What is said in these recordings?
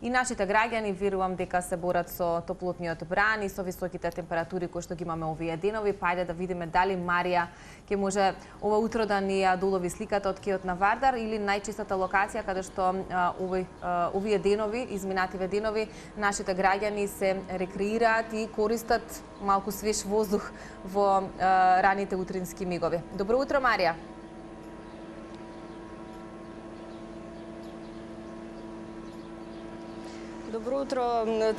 И нашите граѓани верувам дека се борат со топлотниот бран и со високите температури кои што ги имаме овие денови. Па ајде да видиме дали Марија ќе може ова утро да ни ја долови сликата од кеот на Вардар или најчистата локација каде што овие денови, изминативе денови, нашите граѓани се рекреираат и користат малку свеж воздух во раните утрински мигови. Добро утро, Марија. Добро утро,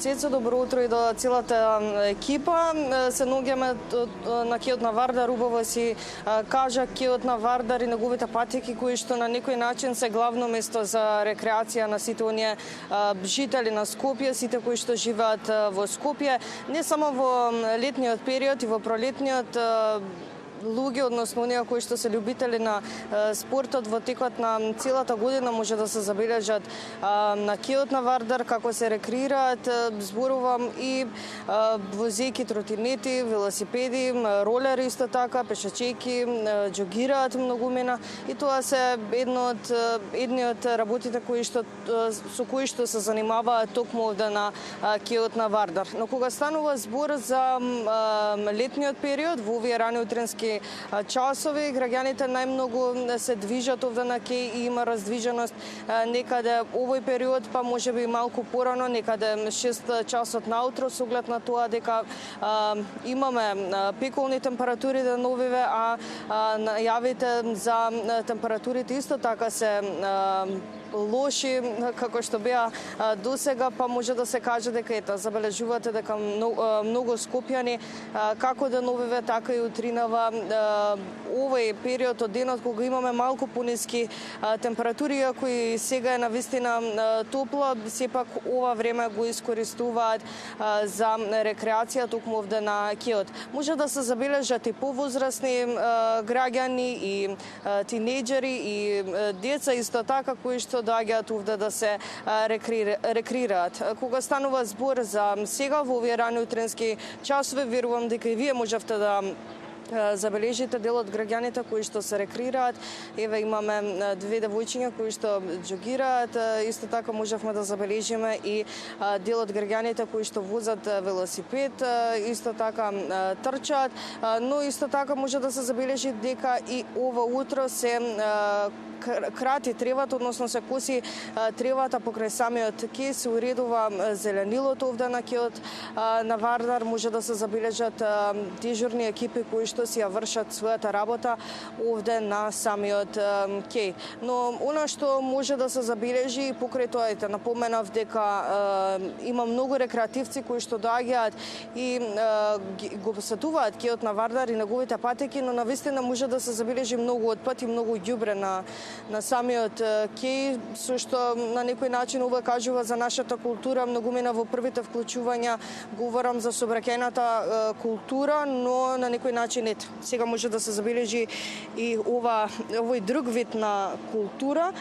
Цецо, добро утро и до целата екипа. Се наоѓаме на кеот на Вардар, убаво си кажа кеот на Вардар и неговите патеки кои што на некој начин се главно место за рекреација на сите оние жители на Скопје, сите кои што живеат во Скопје, не само во летниот период и во пролетниот луѓе, односно оние кои што се љубители на спортот во текот на целата година може да се забележат на кеот на Вардар како се рекреираат, зборувам и возејки тротинети, велосипеди, ролери исто така, пешачејки, џогираат многумина и тоа се едни од работите со кои што се занимаваат токму овде на кеот на Вардар. Но кога станува збор за летниот период, во овие рани утрински часови, граѓаните најмногу се движат овде на кеј и има раздвиженост некаде овој период, па може би малку порано, некаде 6 часот наутро, со оглед на тоа дека имаме пеколни температури деновиве, а најавите за температурите исто така се лоши како што беа досега, па може да се каже дека забележувате дека многу скопјани како деновиве, така и утринава овој период од денот кога имаме малку пониски температури, иако и сега е навистина топло, сепак ова време го искористуваат за рекреација токму овде на кеот. Може да се забележат и повозрасни граѓани и тинејџери и деца исто така кои што доаѓаат овде да се рекреираат. Кога станува збор за сега во овие рани утрински часови, верувам дека и вие можевте да забележите дел од граѓаните кои што се рекреираат. Еве имаме две девојчиња кои што џогираат, исто така можевме да забележиме и дел од граѓаните кои што возат велосипед, исто така трчаат, но исто така може да се забележи дека и ова утро се крати тревата, односно се коси тревата покрај самиот кеј, се уредува зеленилото овде на кеот на Вардар, може да се забележат дежурни екипи кои што си ја вршат својата работа овде на самиот кеј. Но она што може да се забележи покрај тоа, напоменав дека има многу рекреативци кои што доаѓаат и го посетуваат кеот на Вардар и неговите патеки, но навистина може да се забележи многу отпад и многу ѓубре на самиот кеј, со што на некој начин ова кажува за нашата култура. Многумина во првите вклучувања говорам за сообраќајната култура, но на некој начин сега може да се забележи и овој друг вид на култура.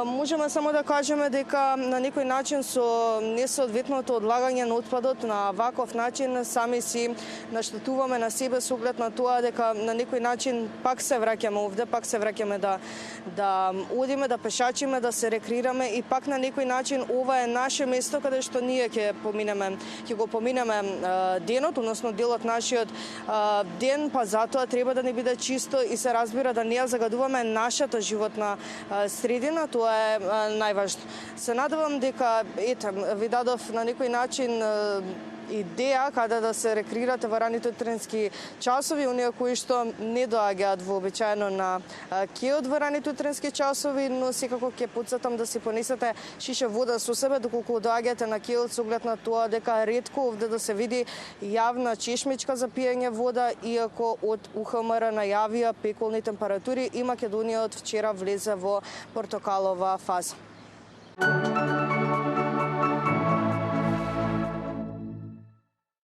Можеме само да кажеме дека на некој начин со несоодветното одлагање на отпадот на ваков начин сами си наштетуваме на себе со оглед на тоа дека на некој начин пак се враќаме овде, пак се враќаме да одиме, да пешачиме, да се рекреираме и пак на некој начин ова е наше место каде што ние ќе го поминеме денот, односно делот нашиот ден, па затоа треба да не биде чисто и се разбира да не ја загадуваме нашата животна средина, тоа е најважно. Се надевам дека ви дадов на некој начин идеја каде да се рекреирате во раните утрински часови, оние кои што не доаѓаат вообичаено на кеот во раните утрински часови, но секако ќе потсетам да си понесете шише вода со себе доколку доаѓате на кеот, со оглед на тоа дека ретко овде да се види јавна чешмичка за пиење вода, иако од УХМР најавија пеколни температури и Македонија од вчера влезе во портокалова фаза.